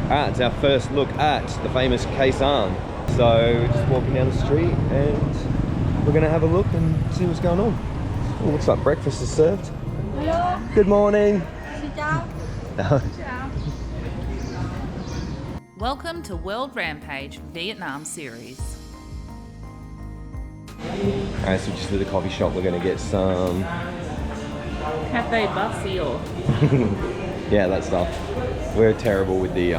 It's our first look at the famous Khe Sanh. So we're just walking down the street and we're gonna have a look and see what's going on. Oh, looks like breakfast is served. Hello. Good morning. Xin chào. Ciao. Welcome to World Rampage Vietnam series. Alright, so just to the coffee shop, we're gonna get some Cafe Basile. yeah, that stuff. We're terrible with the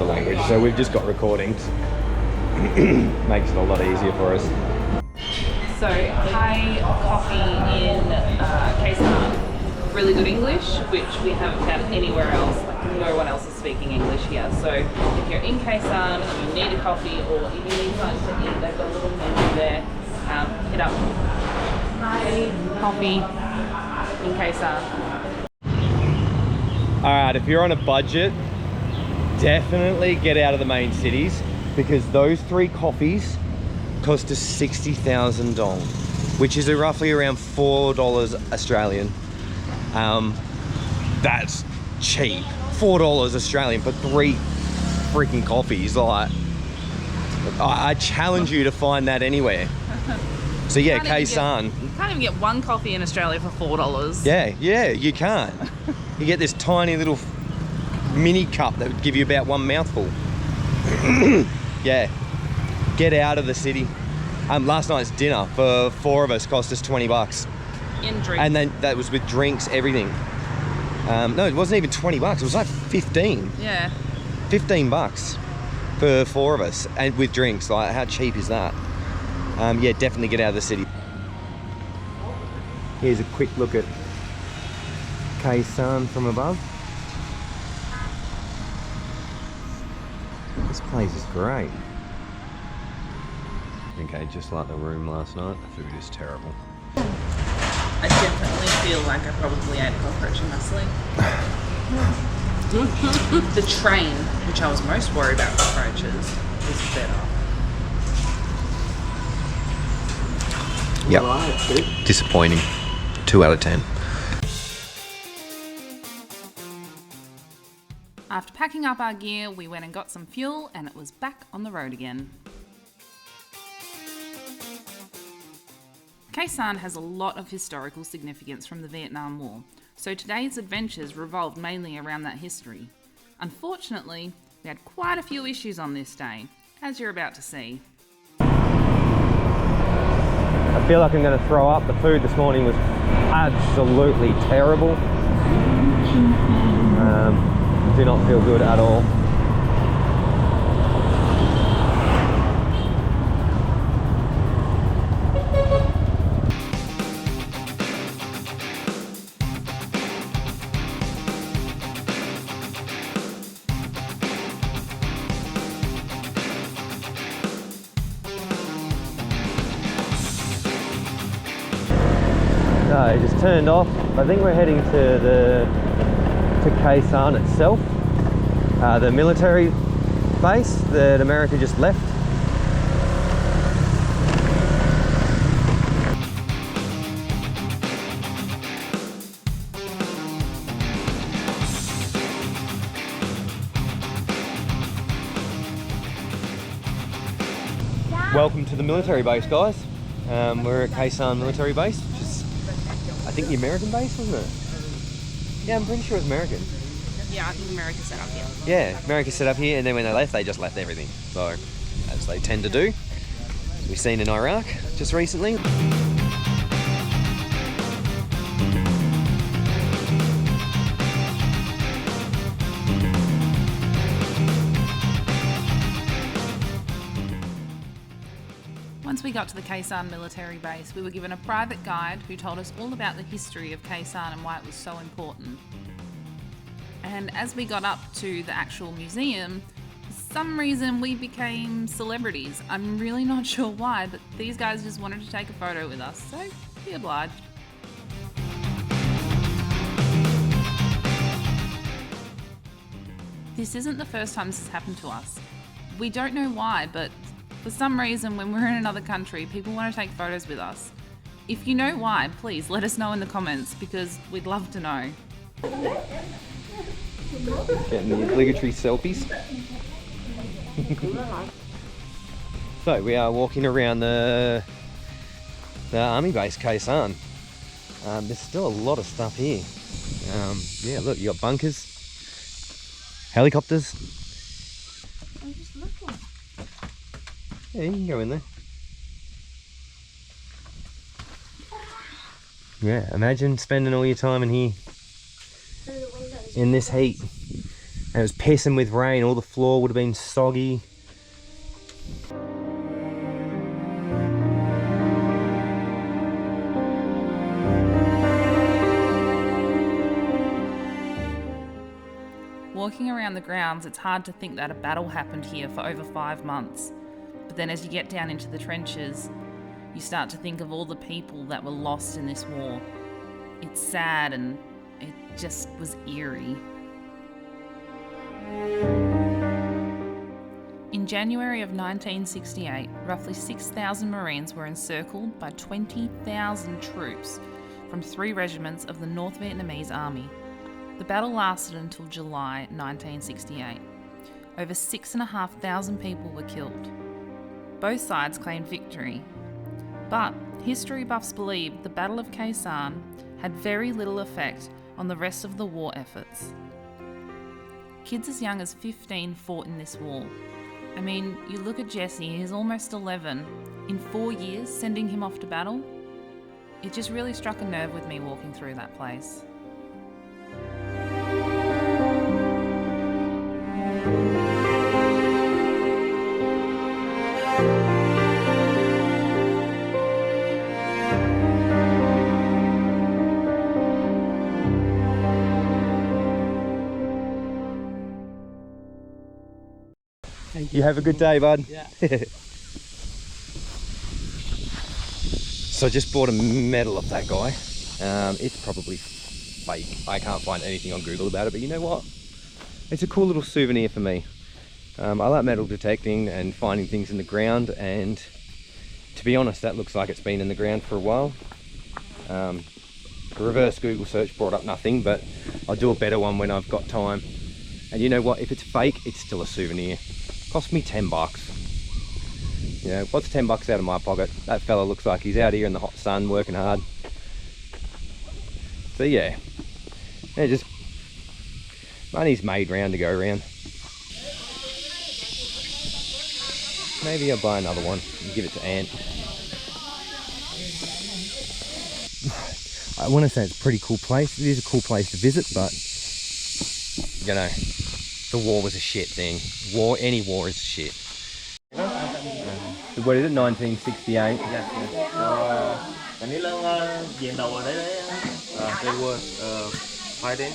language, so we've just got recordings. Makes it a lot easier for us. So, Thai coffee in Khe Sanh. Really good English, which we haven't found anywhere else. Like, no one else is speaking English here. So, if you're in Khe Sanh and you need a coffee or if you need something to eat, they've got a little menu there. Hit up Thai coffee in Khe Sanh. Alright, if you're on a budget, definitely get out of the main cities because those 3 coffees cost us 60,000 dong, which is roughly around $4 Australian. That's cheap. $4 Australian for 3 freaking coffees. Like, I challenge you to find that anywhere. So yeah, Khe Sanh. You can't even get one coffee in Australia for $4. Yeah, you can't. You get this tiny little mini cup that would give you about 1 mouthful. Yeah, get out of the city. Last night's dinner for 4 of us cost us 20 bucks. In drinks. And then that was with drinks, everything. No, it wasn't even 20 bucks. It was like 15. Yeah. 15 bucks for 4 of us, and with drinks. Like, how cheap is that? Yeah, definitely get out of the city. Here's a quick look at Khe Sanh from above. This place is great. Okay, just like the room last night, the food is terrible. I definitely feel like I probably ate a cockroach in my sleep. The train, which I was most worried about cockroaches, is better. Yep. Disappointing. 2 out of 10. After packing up our gear, we went and got some fuel and it was back on the road again. Khe Sanh has a lot of historical significance from the Vietnam War, so today's adventures revolved mainly around that history. Unfortunately, we had quite a few issues on this day, as you're about to see. I feel like I'm going to throw up. The food this morning was absolutely terrible. Do not feel good at all. It just turned off. I think we're heading to Khe Sanh itself, the military base that America just left. Welcome to the military base, guys. We're at Khe Sanh military base, which is, I think, the American base, wasn't it? Yeah, I'm pretty sure it's American. Yeah, I think America set up here. Yeah, America set up here, and then when they left, they just left everything. So, as they tend to do. We've seen in Iraq just recently. Once we got to the Khe Sanh military base, we were given a private guide who told us all about the history of Khe Sanh and why it was so important. And as we got up to the actual museum, for some reason we became celebrities. I'm really not sure why, but these guys just wanted to take a photo with us, so be obliged. This isn't the first time this has happened to us. We don't know why, but for some reason when we're in another country, people want to take photos with us. If you know why, please let us know in the comments because we'd love to know. Getting the obligatory selfies. So we are walking around the army base, Khe Sanh. There's still a lot of stuff here. Yeah, look, you got bunkers, helicopters. I'm just looking. Yeah, you can go in there. Yeah, imagine spending all your time in here Through the windows. in this heat. And it was pissing with rain, all the floor would have been soggy. Walking around the grounds, it's hard to think that a battle happened here for over 5 months. But then as you get down into the trenches, you start to think of all the people that were lost in this war. It's sad and it just was eerie. In January of 1968, roughly 6,000 Marines were encircled by 20,000 troops from 3 regiments of the North Vietnamese Army. The battle lasted until July 1968. Over 6,500 people were killed. Both sides claimed victory, but history buffs believe the Battle of Khe Sanh had very little effect on the rest of the war efforts. Kids as young as 15 fought in this war. I mean, you look at Jesse, he's almost 11. In 4 years, sending him off to battle, it just really struck a nerve with me walking through that place. You have a good day, bud. Yeah. So I just bought a medal of that guy. It's probably fake. I can't find anything on Google about it, but you know what? It's a cool little souvenir for me. I like metal detecting and finding things in the ground, and to be honest, that looks like it's been in the ground for a while. A reverse Google search brought up nothing, but I'll do a better one when I've got time. And you know what? If it's fake, it's still a souvenir. Cost me 10 bucks. You know, what's 10 bucks out of my pocket? That fella looks like he's out here in the hot sun working hard. So yeah, just money's made round to go around. Maybe I'll buy another one and give it to Ant. I want to say it's a pretty cool place. It is a cool place to visit, but you know, the war was a shit thing. Any war is shit. What is it, 1968? Yes, yes. Cái này là chiến đấu ở đây đấy. They were fighting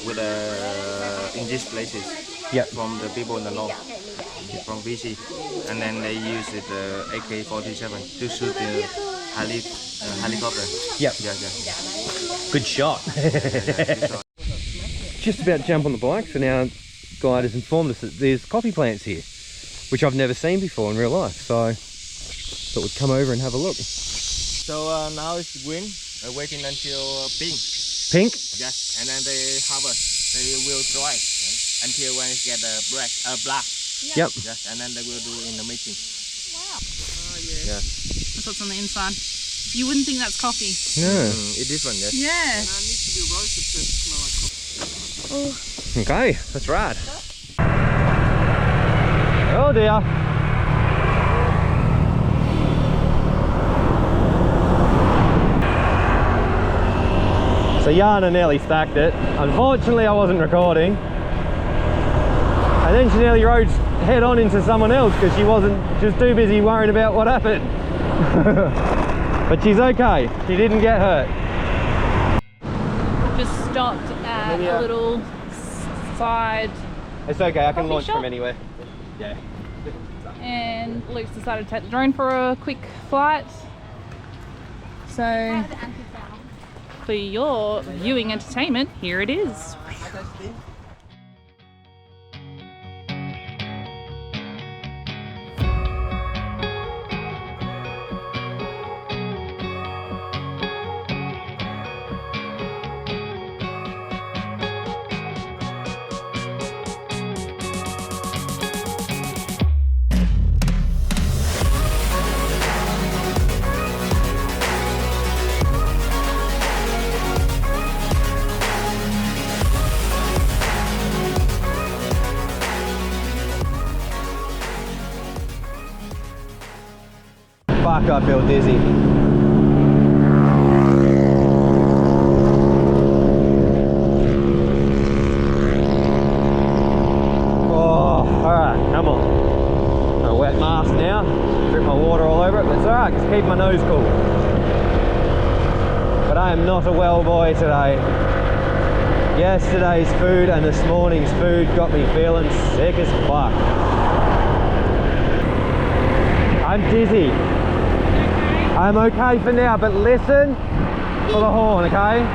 with in these places. Yep. From the people in the north, from BC, and then they used AK-47 to shoot the helicopter. Yep. Yeah, yeah. Good shot. Good shot. Just about to jump on the bike, so now guide has informed us that there's coffee plants here, which I've never seen before in real life, so thought we'd come over and have a look. So now it's green, waiting until pink. Pink? Yes, and then they harvest. They will dry until when it get black. Yep. Yes, and then they will do in the making. Wow. Yeah. That's what's on the inside. You wouldn't think that's coffee. No. It's different. Yes. Yeah. And it needs to be roasted to smell like coffee. Okay, that's right. Oh dear. So Jana nearly stacked it. Unfortunately, I wasn't recording. And then she nearly rode head on into someone else because she was too busy worrying about what happened. But she's okay. She didn't get hurt. Just stopped at a little side, It's okay, I can Coffee launch shop? from anywhere. Yeah. and Luke's decided to take the drone for a quick flight. So for your viewing entertainment, here it is. Fuck, I feel dizzy. Oh, alright, come on. A wet mask now. Drip my water all over it, but it's alright, just keep my nose cool. But I am not a well boy today. Yesterday's food and this morning's food got me feeling sick as fuck. I'm dizzy. I'm okay for now, but listen for the horn, okay?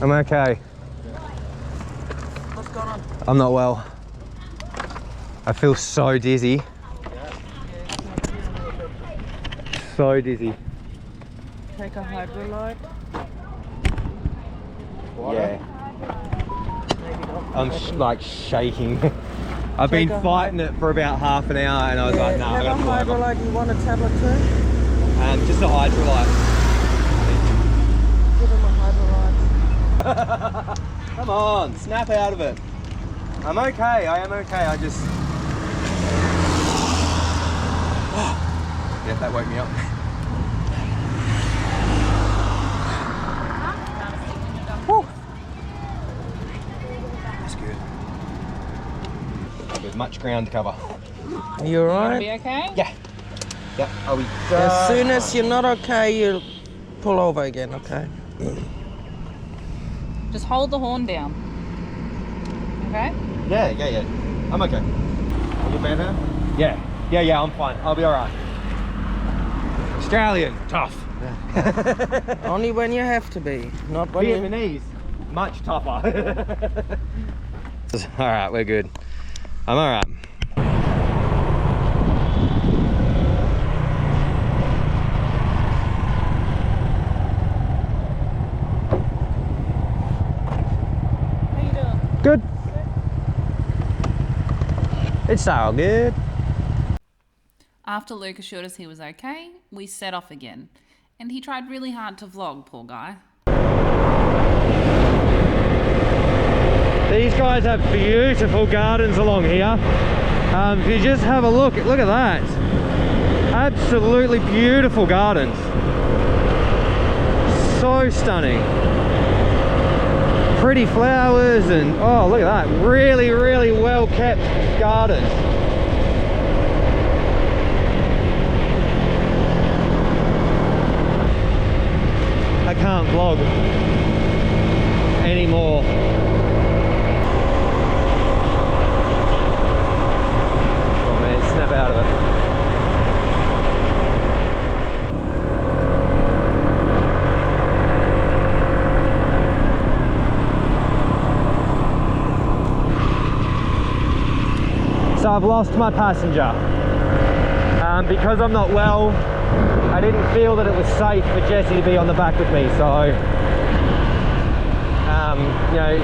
I'm okay. What's going on? I'm not well. I feel so dizzy. So dizzy. Take a hydrolyte. Yeah. Maybe not. I'm like shaking. I've been Take a fighting it for about half an hour and I was like, nah, I'm have gonna a pull over. hydrolyte. You want a tablet too? Just a hydrolyte. Give him a hydrolyte. Come on, snap out of it. I'm okay, I am okay, I just... yeah, that woke me up. Whew. That's good. There's much ground to cover. You Be alright? okay? Yeah. Yep, are we As soon as you're not okay, you pull over again, okay? Just hold the horn down. Okay? Yeah. I'm okay. Are you better? Yeah, I'm fine. I'll be alright. Australian, tough. Only when you have to be, not when you... Vietnamese, much tougher. Alright, we're good. I'm alright. How you doing? Good. It's all good. After Luke assured us he was okay, we set off again. And he tried really hard to vlog, poor guy. These guys have beautiful gardens along here. If you just have a look at that. Absolutely beautiful gardens. So stunning. Pretty flowers and oh, look at that. Really, really well kept gardens. I can't vlog anymore. Oh man, snap out of it. So I've lost my passenger. Because I'm not well, I didn't feel that it was safe for Jesse to be on the back with me, so you know,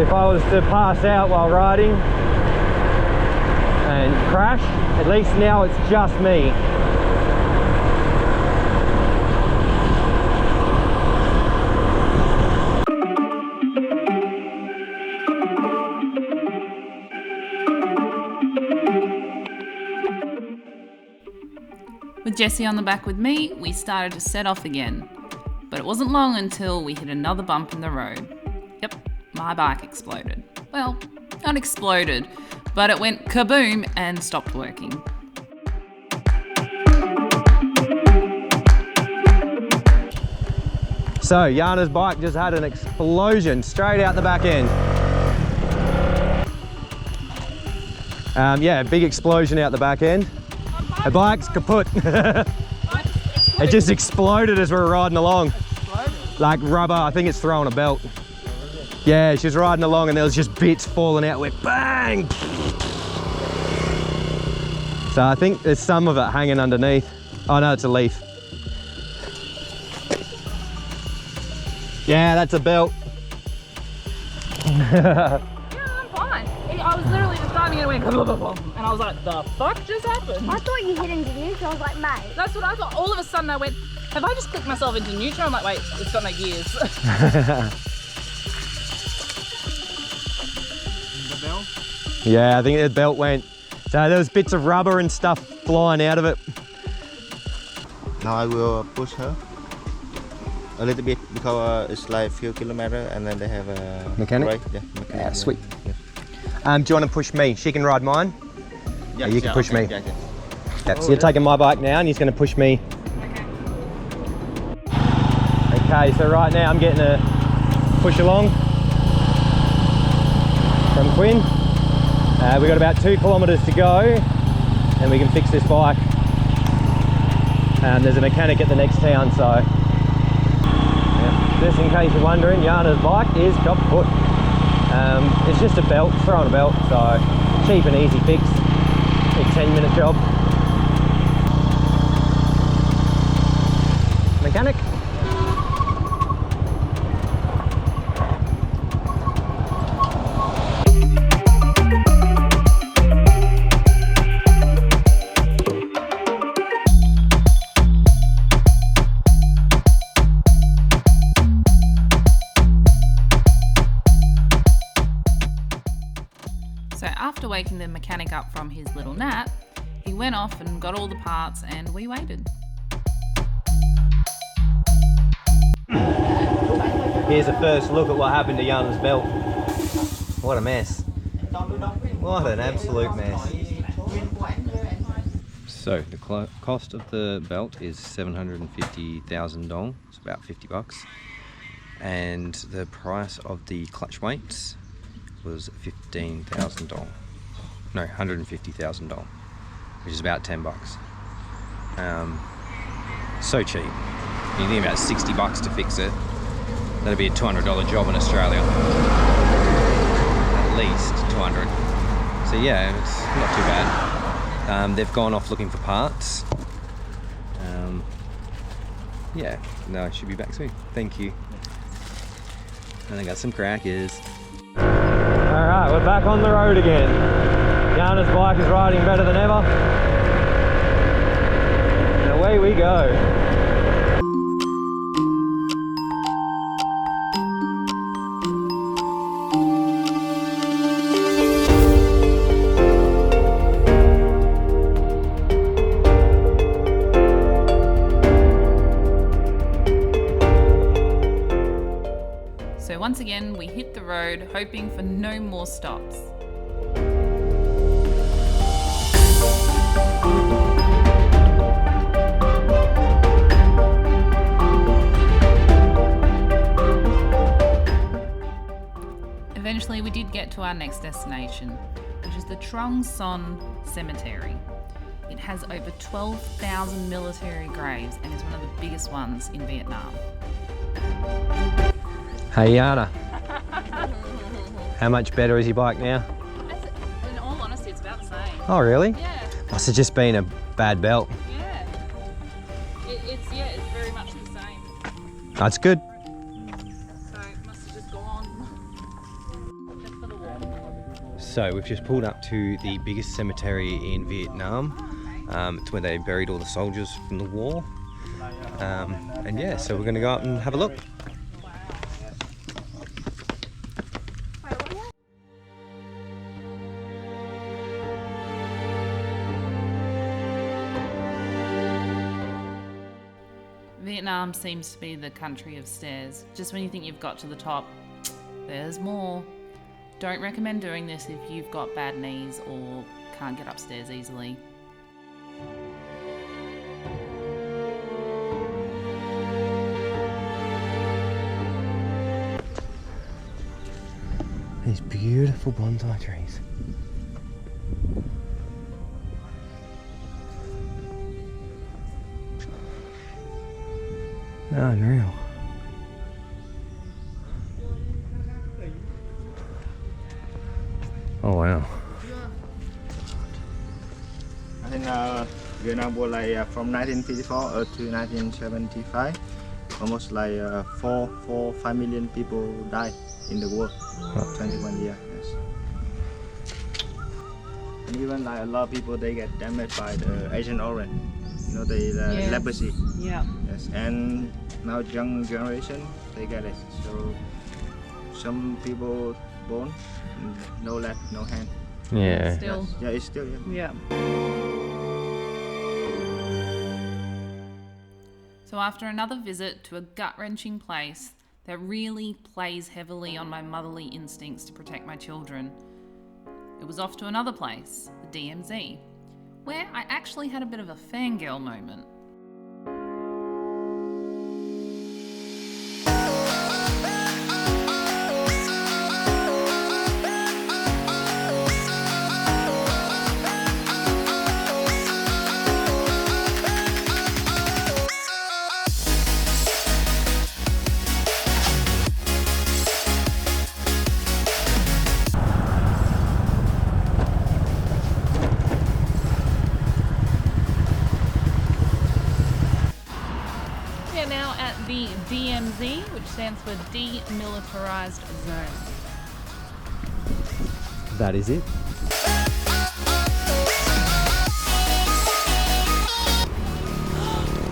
if I was to pass out while riding and crash, at least now it's just me. With Jesse on the back with me, we started to set off again. But it wasn't long until we hit another bump in the road. Yep, my bike exploded. Well, not exploded, but it went kaboom and stopped working. So Janas' bike just had an explosion straight out the back end. Yeah, big explosion out the back end. The bike's kaput. It just exploded as we were riding along. Like rubber, I think it's throwing a belt. Yeah, she was riding along and there was just bits falling out. Went bang! So I think there's some of it hanging underneath. Oh no, it's a leaf. Yeah, that's a belt. Yeah, I'm fine. I was literally just driving and it went and I was like, the fuck just happened? I thought you hit into neutral. I was like, mate. That's what I thought. All of a sudden I went, have I just clicked myself into neutral? I'm like, wait, it's got no gears. The bell? Yeah, I think the belt went. So there was bits of rubber and stuff flying out of it. Now I will push her a little bit because it's like a few kilometers and then they have a Mechanic? brake. Yeah, mechanic. Yeah, sweet. Yeah. Do you want to push me? She can ride mine. Yeah, you can push me. Yeah, yeah. Yep, so you're taking my bike now and he's going to push me. Okay, so right now I'm getting a push along from Quinn. We've got about 2 kilometres to go and we can fix this bike. There's a mechanic at the next town, so yeah. Just in case you're wondering, Jana's bike is kaput. It's just a belt, throwing a belt, so cheap and easy fix. A 10-minute job. Mechanic. So after waking the mechanic up from his little nap, he went off and got all the parts and we waited. Here's a first look at what happened to Jana's belt. What a mess. What an absolute mess. So the cost of the belt is $750,000. It's about 50 bucks. And the price of the clutch weights was $15,000. No, $150,000, which is about 10 bucks. So cheap. You think about 60 bucks to fix it. That'd be a $200 job in Australia. At least 200. So yeah, it's not too bad. They've gone off looking for parts. Yeah, no, I should be back soon. Thank you. And I got some crackers. Alright, we're back on the road again. Jana's bike is riding better than ever. And away we go. So once again, we hit the road, hoping for no more stops. Eventually, we did get to our next destination, which is the Trong Son Cemetery. It has over 12,000 military graves and is one of the biggest ones in Vietnam. Hey Jana, how much better is your bike now? In all honesty, it's about the same. Oh really? Yeah, Must have just been a bad belt. yeah. It's very much the same. That's good. So it must have just gone. Just for the wall. So we've just pulled up to the biggest cemetery in Vietnam. It's where they buried all the soldiers from the war. And yeah, so we're going to go up and have a look. Vietnam seems to be the country of stairs. Just when you think you've got to the top, there's more. Don't recommend doing this if you've got bad knees or can't get upstairs easily. These beautiful bonsai trees. Oh, unreal. Oh wow. I think Vietnam War like from 1954 to 1975. Almost like 5 million people died in the war. 21 years. Yes. And even like a lot of people they get damaged by the Agent Orange. You know the leprosy. Yeah. Yes. And now young generation they get it. So some people born no leg, no hand. Yeah. Still. Yes. Yeah, it's still Yeah. So after another visit to a gut-wrenching place that really plays heavily on my motherly instincts to protect my children, it was off to another place, the DMZ, where I actually had a bit of a fangirl moment. We are now at the DMZ, which stands for Demilitarized Zone. That is it.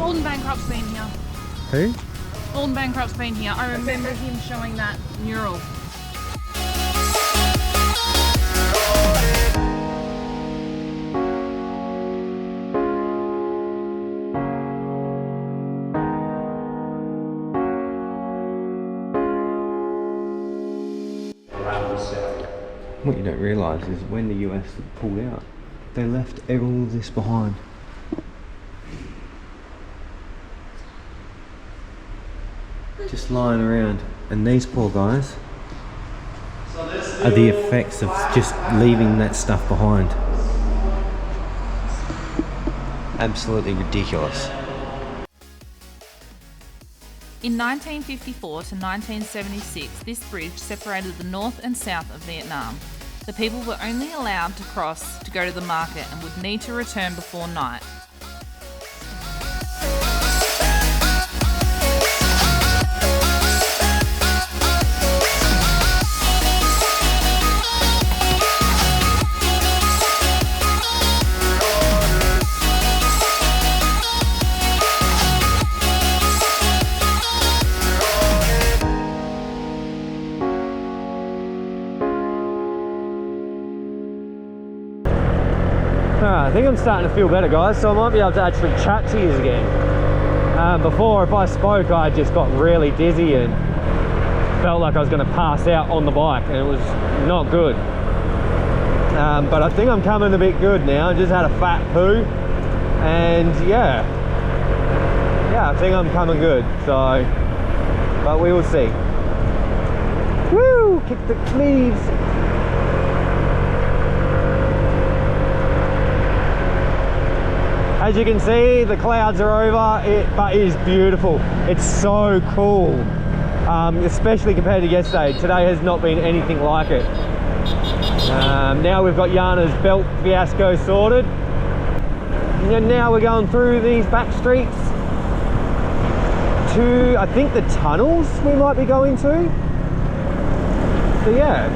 Alden Bankrupt's been here. Who? Alden Bankrupt's been here. I remember him showing that mural. What you don't realise is when the US pulled out, they left all this behind. Just lying around. And these poor guys are the effects of just leaving that stuff behind. Absolutely ridiculous. In 1954 to 1976, this bridge separated the north and south of Vietnam. The people were only allowed to cross to go to the market and would need to return before night. Alright, I think I'm starting to feel better, guys, so I might be able to actually chat to you again. Before, if I spoke, I just got really dizzy and felt like I was going to pass out on the bike, and it was not good. But I think I'm coming a bit good now. I just had a fat poo, and yeah, I think I'm coming good, so, but we will see. Woo! Kick the leaves! As you can see, the clouds are over, but it is beautiful. It's so cool, especially compared to yesterday. Today has not been anything like it. Now we've got Jana's belt fiasco sorted. And now we're going through these back streets to, I think, the tunnels we might be going to. So yeah,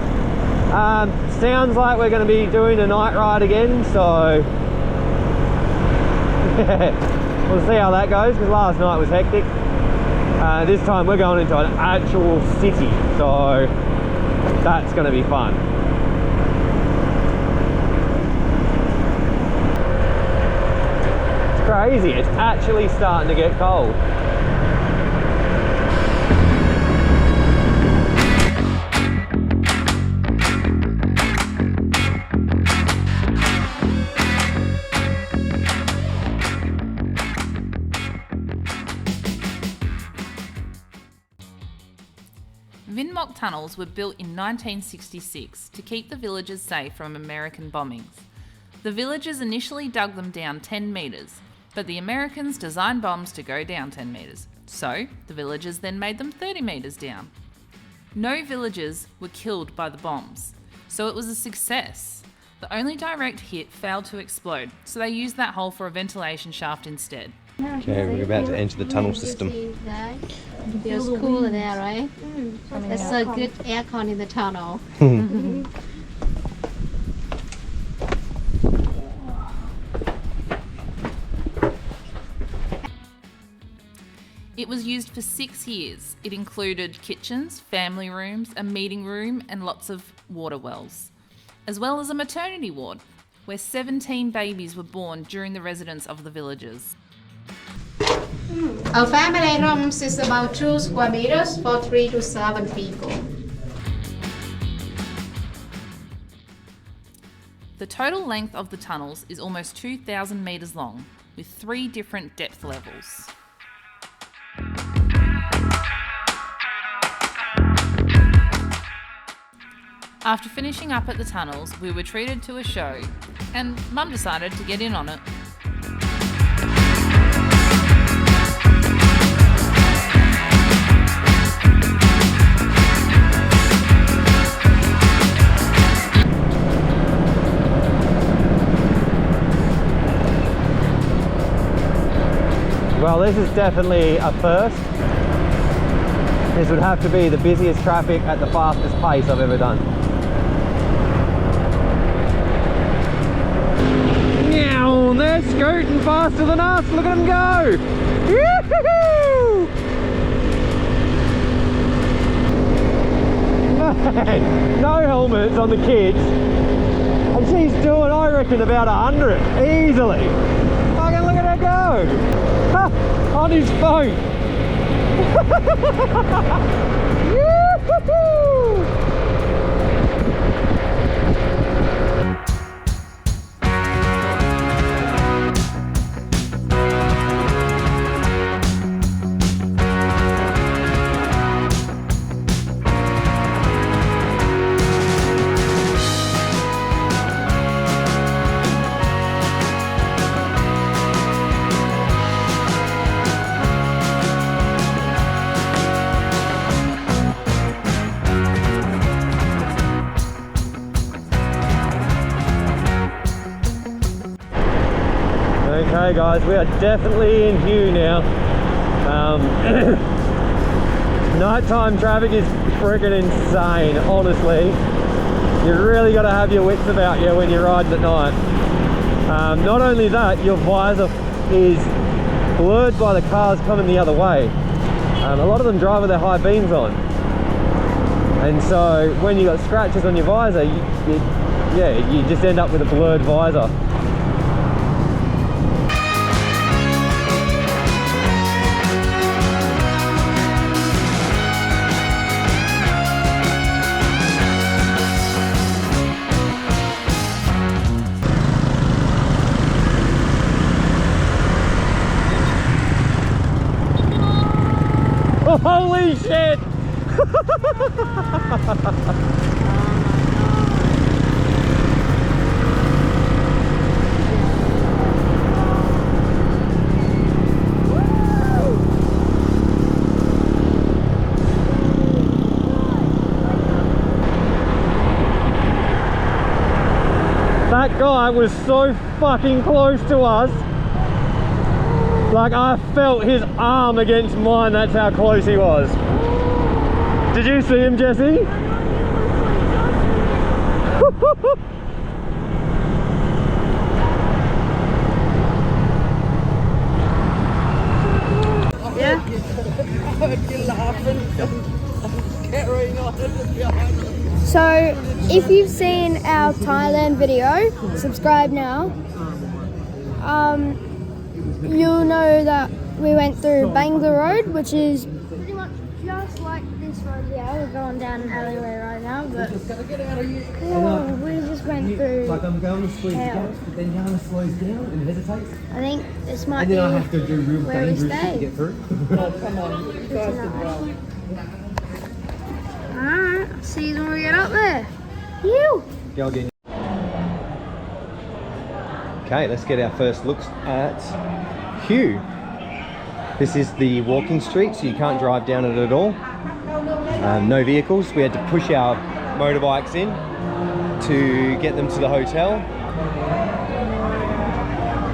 sounds like we're going to be doing a night ride again, so we'll see how that goes, because last night was hectic. This time we're going into an actual city, so that's going to be fun. It's crazy, it's actually starting to get cold. Vinh Moc tunnels were built in 1966 to keep the villagers safe from American bombings. The villagers initially dug them down 10 metres, but the Americans designed bombs to go down 10 metres, so the villagers then made them 30 metres down. No villagers were killed by the bombs, so it was a success. The only direct hit failed to explode, so they used that hole for a ventilation shaft instead. Okay, we're about to enter the tunnel system. Feels cooler there, right? There's a good aircon in the tunnel. It was used for 6 years. It included kitchens, family rooms, a meeting room, and lots of water wells, as well as a maternity ward, where 17 babies were born during the residence of the villagers. Our family rooms is about 2 square meters for 3 to 7 people. The total length of the tunnels is almost 2,000 metres long, with 3 different depth levels. After finishing up at the tunnels, we were treated to a show, and Mum decided to get in on it. Well, this is definitely a first. This would have to be the busiest traffic at the fastest pace I've ever done. Meow, they're scooting faster than us. Look at them go. Yoo-hoo-hoo! Man, no helmets on the kids. And she's doing, I reckon, about 100 easily. Fucking look at her go. Ha, on his phone. Yoo-hoo-hoo! Okay guys, we are definitely in Hue now. Nighttime traffic is freaking insane, honestly. You really got to have your wits about you when you're riding at night. Not only that, your visor is blurred by the cars coming the other way. A lot of them drive with their high beams on. And so when you got scratches on your visor, you just end up with a blurred visor. Holy shit! That guy was so fucking close to us. Like, I felt his arm against mine, that's how close he was. Did you see him, Jesse? Yeah. So, if you've seen our Thailand video, subscribe now. You'll know that we went through Bangla Road, which is pretty much just like this road here. We're going down an alleyway right now, but we just went through. Like I'm going to squeeze gas, but then Janas slows down and hesitates. I think this might And then be I have to do real where we dangerous shit to stay. get through. Oh, come on. You guys did well. Alright, I'll see you when we get up there. You! Go again. Okay, let's get our first looks at Hue. This is the walking street, so you can't drive down it at all. No vehicles. We had to push our motorbikes in to get them to the hotel.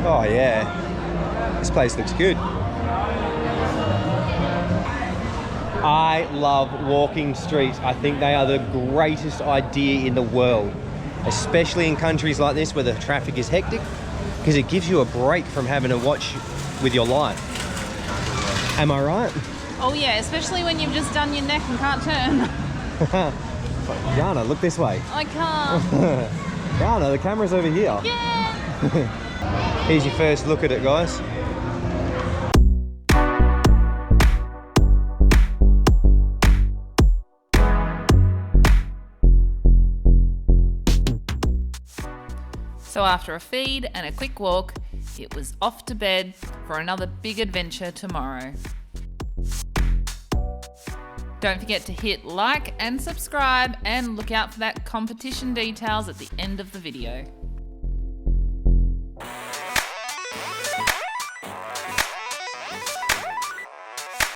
Oh yeah, this place looks good. I love walking streets. I think they are the greatest idea in the world, especially in countries like this where the traffic is hectic, because it gives you a break from having to watch with your life. Am I right? Oh yeah, especially when you've just done your neck and can't turn. Jana, look this way. I can't. Jana, the camera's over here. Yeah. Here's your first look at it, guys. So after a feed and a quick walk, it was off to bed for another big adventure tomorrow. Don't forget to hit like and subscribe, and look out for that competition details at the end of the video.